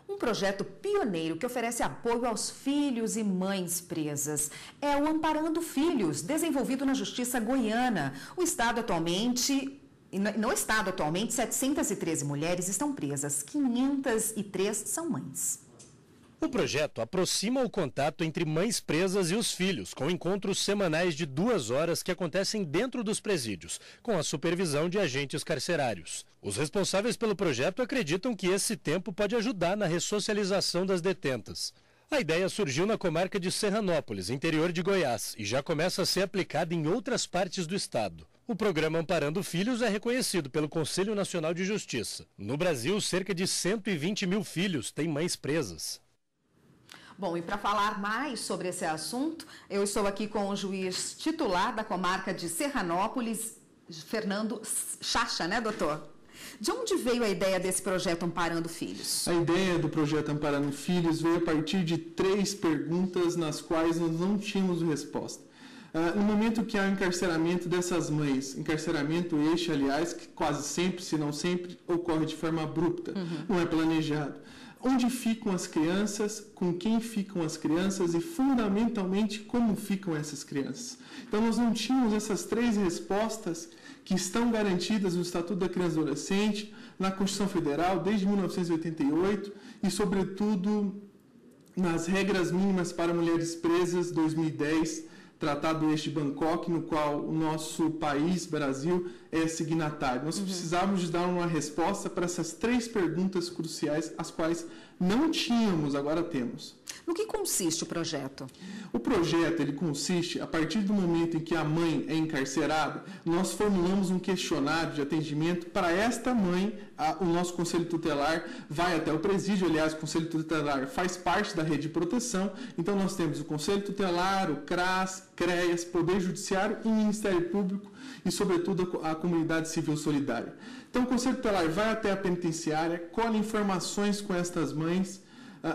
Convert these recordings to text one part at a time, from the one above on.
Um projeto pioneiro que oferece apoio aos filhos e mães presas. É o Amparando Filhos, desenvolvido na Justiça Goiana. No estado atualmente, 713 mulheres estão presas, 503 são mães. O projeto aproxima o contato entre mães presas e os filhos, com encontros semanais de 2 horas que acontecem dentro dos presídios, com a supervisão de agentes carcerários. Os responsáveis pelo projeto acreditam que esse tempo pode ajudar na ressocialização das detentas. A ideia surgiu na comarca de Serranópolis, interior de Goiás, e já começa a ser aplicada em outras partes do estado. O programa Amparando Filhos é reconhecido pelo Conselho Nacional de Justiça. No Brasil, cerca de 120 mil filhos têm mães presas. Bom, e para falar mais sobre esse assunto, eu estou aqui com o juiz titular da comarca de Serranópolis, Fernando Chacha, né, doutor? De onde veio a ideia desse projeto Amparando Filhos? A ideia do projeto Amparando Filhos veio a partir de 3 perguntas nas quais nós não tínhamos resposta. No momento que há o encarceramento dessas mães, encarceramento este, aliás, que quase sempre, se não sempre, ocorre de forma abrupta, não é planejado. Onde ficam as crianças, com quem ficam as crianças e, fundamentalmente, como ficam essas crianças. Então, nós não tínhamos essas 3 respostas que estão garantidas no Estatuto da Criança e Adolescente, na Constituição Federal, desde 1988, e, sobretudo, nas regras mínimas para mulheres presas, 2010, Tratado este de Bangkok, no qual o nosso país, Brasil, é signatário. Nós precisávamos de dar uma resposta para essas 3 perguntas cruciais, as quais não tínhamos, agora temos. No que consiste o projeto? O projeto, ele consiste, a partir do momento em que a mãe é encarcerada, nós formulamos um questionário de atendimento para esta mãe. O nosso Conselho Tutelar vai até o presídio, aliás, o Conselho Tutelar faz parte da rede de proteção, então nós temos o Conselho Tutelar, o CRAS, CREAS, Poder Judiciário e Ministério Público e, sobretudo, a comunidade civil solidária. Então, o Conselho Tutelar vai até a penitenciária, colhe informações com estas mães.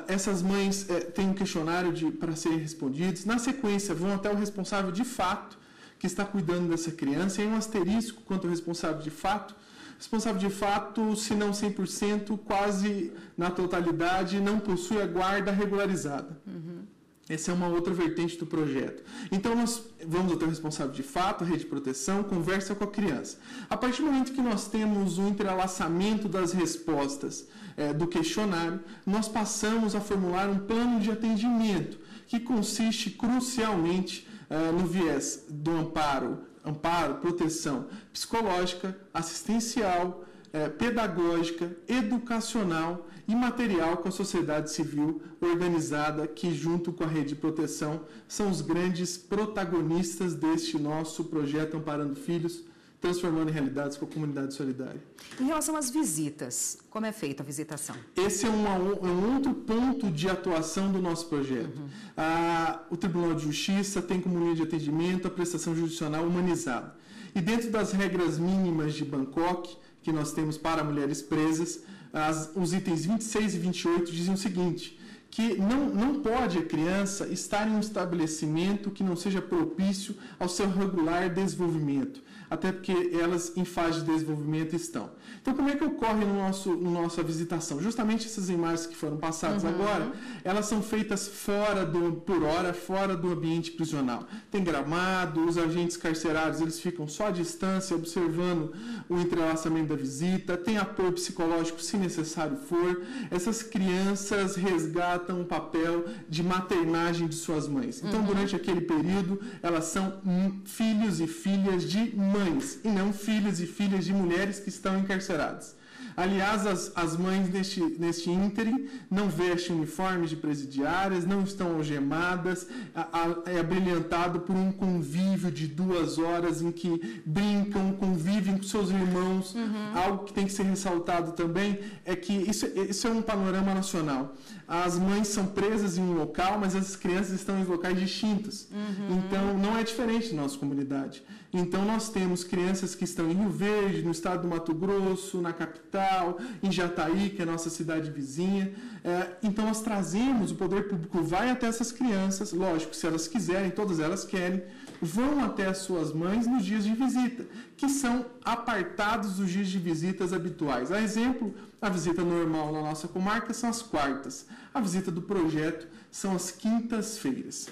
Essas mães têm um questionário para serem respondidos. Na sequência, vão até o responsável de fato, que está cuidando dessa criança. E um asterisco quanto ao responsável de fato. Responsável de fato, se não 100%, quase na totalidade, não possui a guarda regularizada. Essa é uma outra vertente do projeto. Então, nós vamos até o responsável de fato, a rede de proteção, conversa com a criança. A partir do momento que nós temos o entrelaçamento das respostas do questionário, nós passamos a formular um plano de atendimento, que consiste crucialmente no viés do amparo, proteção psicológica, assistencial, pedagógica, educacional e material com a sociedade civil organizada, que junto com a rede de proteção são os grandes protagonistas deste nosso projeto Amparando Filhos, transformando em realidades com a comunidade solidária. Em relação às visitas, como é feita a visitação? Esse é um outro ponto de atuação do nosso projeto. O Tribunal de Justiça tem como linha de atendimento a prestação judicional humanizada. E dentro das regras mínimas de Bangkok, que nós temos para mulheres presas, os itens 26 e 28 dizem o seguinte, que não pode a criança estar em um estabelecimento que não seja propício ao seu regular desenvolvimento, até porque elas em fase de desenvolvimento estão. Então, como é que ocorre nossa visitação? Justamente essas imagens que foram passadas agora, elas são feitas fora do ambiente prisional. Tem gramado, os agentes carcerários eles ficam só à distância, observando o entrelaçamento da visita, tem apoio psicológico se necessário for. Essas crianças resgatam um papel de maternagem de suas mães. Então, durante aquele período, elas são filhos e filhas de mães, e não filhos e filhas de mulheres que estão encarceradas. Aliás, as mães neste ínterim não vestem uniformes de presidiárias, não estão algemadas, é abrilhantado por um convívio de 2 horas em que brincam, convivem com seus irmãos. Algo que tem que ser ressaltado também é que isso é um panorama nacional. As mães são presas em um local, mas as crianças estão em locais distintos. Então, não é diferente na nossa comunidade. Então, nós temos crianças que estão em Rio Verde, no estado do Mato Grosso, na capital, em Jataí, que é a nossa cidade vizinha. Então, nós trazemos, o poder público vai até essas crianças, lógico, se elas quiserem, todas elas querem, vão até as suas mães nos dias de visita, que são apartados dos dias de visitas habituais. A exemplo, a visita normal na nossa comarca são as quartas. A visita do projeto são as quintas-feiras.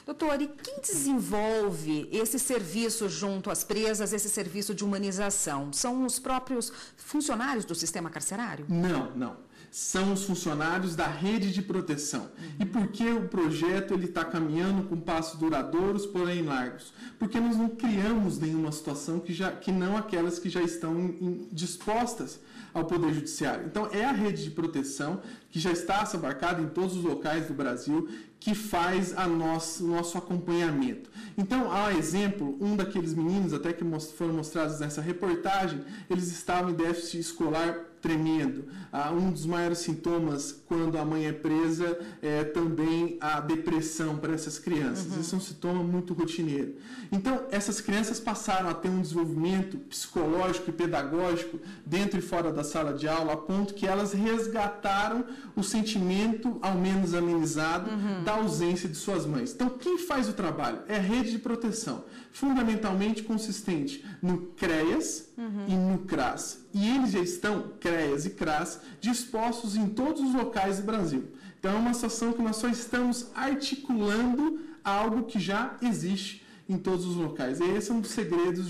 Doutor, e quem desenvolve esse serviço junto às presas, esse serviço de humanização? São os próprios funcionários do sistema carcerário? Não. São os funcionários da rede de proteção. E por que o projeto está caminhando com passos duradouros, porém largos? Porque nós não criamos nenhuma situação que não aquelas que já estão dispostas ao Poder Judiciário. Então, é a rede de proteção que já está abarcada em todos os locais do Brasil, que faz o nosso acompanhamento. Então, há exemplo, um daqueles meninos, até que foram mostrados nessa reportagem, eles estavam em déficit escolar tremendo. Um dos maiores sintomas quando a mãe é presa é também a depressão para essas crianças. Esse é um sintoma muito rotineiro. Então, essas crianças passaram a ter um desenvolvimento psicológico e pedagógico dentro e fora da sala de aula, a ponto que elas resgataram o sentimento, ao menos amenizado, da ausência de suas mães. Então, quem faz o trabalho? É a rede de proteção, fundamentalmente consistente no CREAS e no CRAS. E eles já estão, CREAS e CRAS, dispostos em todos os locais do Brasil. Então, é uma situação que nós só estamos articulando algo que já existe em todos os locais. E esse é um dos segredos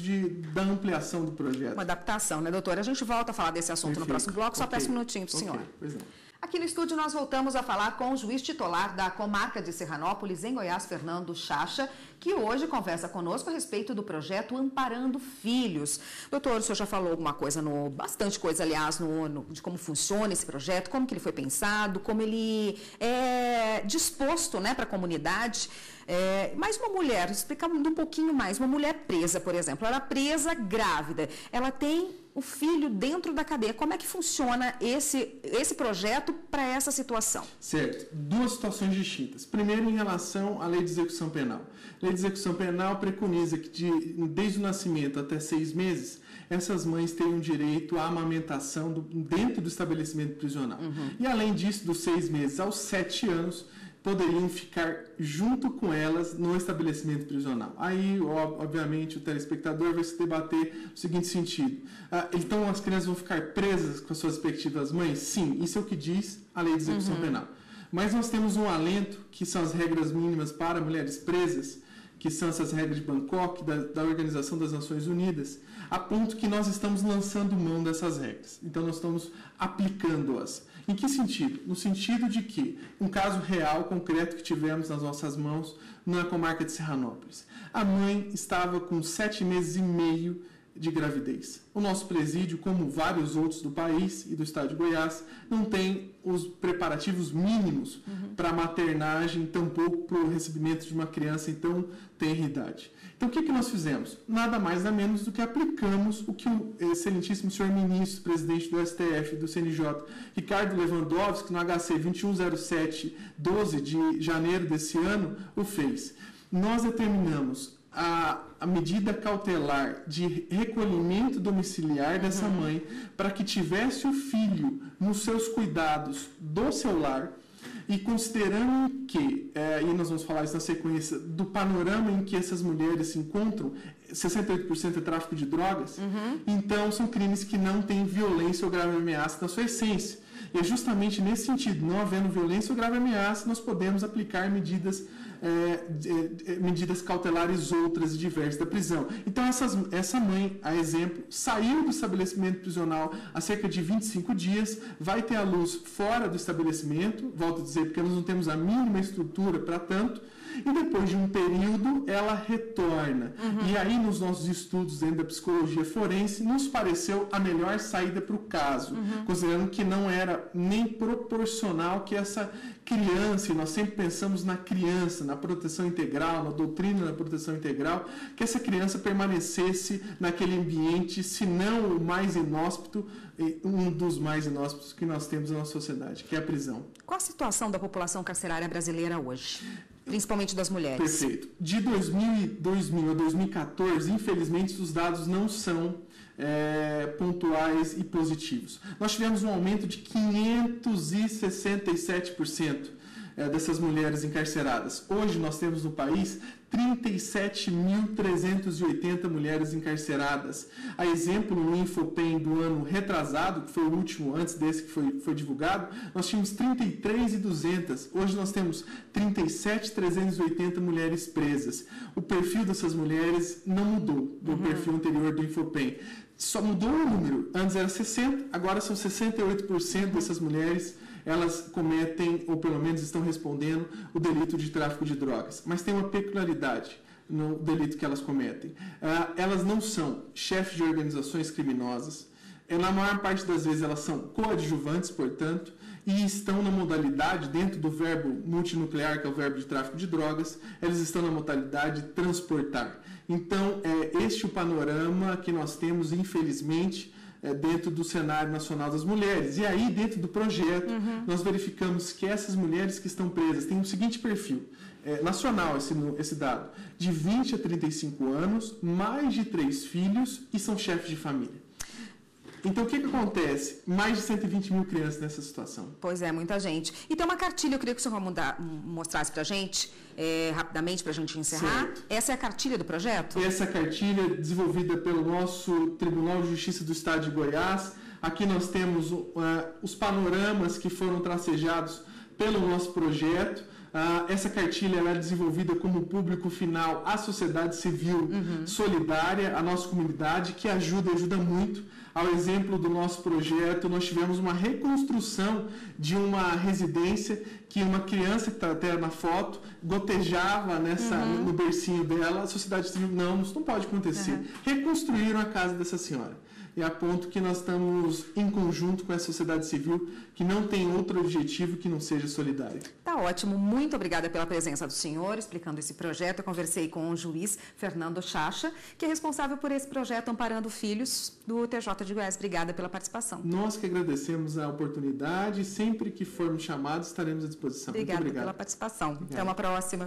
da ampliação do projeto. Uma adaptação, né, doutora? A gente volta a falar desse assunto Perfeito. no próximo bloco, só peço um minutinho para o senhor. Pois não. Aqui no estúdio nós voltamos a falar com o juiz titular da comarca de Serranópolis, em Goiás, Fernando Chacha, que hoje conversa conosco a respeito do projeto Amparando Filhos. Doutor, o senhor já falou alguma coisa, bastante coisa, aliás, de como funciona esse projeto, como que ele foi pensado, como ele é disposto, né, para a comunidade. Mas uma mulher, explicando um pouquinho mais, uma mulher presa, por exemplo, ela é presa grávida, ela tem o filho dentro da cadeia. Como é que funciona esse projeto para essa situação? Certo. Duas situações distintas. Primeiro, em relação à lei de execução penal. A lei de execução penal preconiza que desde o nascimento até 6 meses, essas mães tenham direito à amamentação dentro do estabelecimento prisional. E além disso, dos 6 meses aos 7 anos, poderiam ficar junto com elas no estabelecimento prisional. Aí, obviamente, o telespectador vai se debater no seguinte sentido. Então, as crianças vão ficar presas com as suas respectivas mães? Sim, isso é o que diz a lei de execução penal. Mas nós temos um alento, que são as regras mínimas para mulheres presas, que são essas regras de Bangkok, da Organização das Nações Unidas, a ponto que nós estamos lançando mão dessas regras. Então, nós estamos aplicando-as. Em que sentido? No sentido de que, um caso real, concreto, que tivemos nas nossas mãos na comarca de Serranópolis. A mãe estava com 7 meses e meio de gravidez. O nosso presídio, como vários outros do país e do estado de Goiás, não tem os preparativos mínimos para a maternagem, tampouco para o recebimento de uma criança em tão tenra idade. Então, o que nós fizemos? Nada mais, nada menos do que aplicamos o que o excelentíssimo senhor ministro, presidente do STF e do CNJ, Ricardo Lewandowski, no HC 2107/12 de janeiro desse ano, o fez. Nós determinamos a medida cautelar de recolhimento domiciliar dessa mãe para que tivesse o filho nos seus cuidados do seu lar. E considerando que, e nós vamos falar isso na sequência, do panorama em que essas mulheres se encontram, 68% é tráfico de drogas, então são crimes que não têm violência ou grave ameaça na sua essência. E é justamente nesse sentido, não havendo violência ou grave ameaça, nós podemos aplicar medidas cautelares outras e diversas da prisão. Então, essa mãe, a exemplo, saiu do estabelecimento prisional há cerca de 25 dias, vai ter a luz fora do estabelecimento, volto a dizer, porque nós não temos a mínima estrutura para tanto, e depois de um período ela retorna. E aí, nos nossos estudos dentro da psicologia forense, nos pareceu a melhor saída para o caso, considerando que não era nem proporcional que essa criança, e nós sempre pensamos na criança, na proteção integral, na doutrina da proteção integral, que essa criança permanecesse naquele ambiente, se não o mais inóspito, um dos mais inóspitos que nós temos na nossa sociedade, que é a prisão. Qual a situação da população carcerária brasileira hoje? Principalmente das mulheres. Perfeito. De 2000 a 2014, infelizmente, os dados não são pontuais e positivos. Nós tivemos um aumento de 567% dessas mulheres encarceradas. Hoje nós temos no país 37.380 mulheres encarceradas. A exemplo, no Infopem do ano retrasado, que foi o último antes desse que foi divulgado, nós tínhamos 33.200. Hoje nós temos 37.380 mulheres presas. O perfil dessas mulheres não mudou do perfil anterior do Infopem. Só mudou o número. Antes era 60%, agora são 68% dessas mulheres. Elas cometem, ou pelo menos estão respondendo, o delito de tráfico de drogas. Mas tem uma peculiaridade no delito que elas cometem. Elas não são chefes de organizações criminosas. Na maior parte das vezes elas são coadjuvantes, portanto, e estão na modalidade, dentro do verbo multinuclear, que é o verbo de tráfico de drogas, elas estão na modalidade transportar. Então, é este o panorama que nós temos, infelizmente, dentro do cenário nacional das mulheres. E aí, dentro do projeto, nós verificamos que essas mulheres que estão presas têm o seguinte perfil, nacional esse dado, de 20 a 35 anos, mais de 3 filhos e são chefes de família. Então, o que acontece? Mais de 120 mil crianças nessa situação. Pois é, muita gente. E tem uma cartilha, eu queria que o senhor mostrasse para a gente, rapidamente, para a gente encerrar. Certo. Essa é a cartilha do projeto? Essa cartilha é desenvolvida pelo nosso Tribunal de Justiça do Estado de Goiás. Aqui nós temos os panoramas que foram tracejados pelo nosso projeto. Essa cartilha é desenvolvida como público final a sociedade civil solidária, a nossa comunidade, que ajuda muito. Ao exemplo do nosso projeto, nós tivemos uma reconstrução de uma residência que uma criança, que está até na foto, gotejava no bercinho dela. A sociedade civil, não, isso não pode acontecer. Reconstruíram a casa dessa senhora. E a ponto que nós estamos em conjunto com a sociedade civil, que não tem outro objetivo que não seja solidário. Tá ótimo. Muito obrigada pela presença do senhor, explicando esse projeto. Eu conversei com o juiz Fernando Chacha, que é responsável por esse projeto Amparando Filhos do TJ de Goiás. Obrigada pela participação. Nós que agradecemos a oportunidade. Sempre que formos chamados, estaremos à disposição. Obrigada pela participação. Obrigado. Até uma próxima.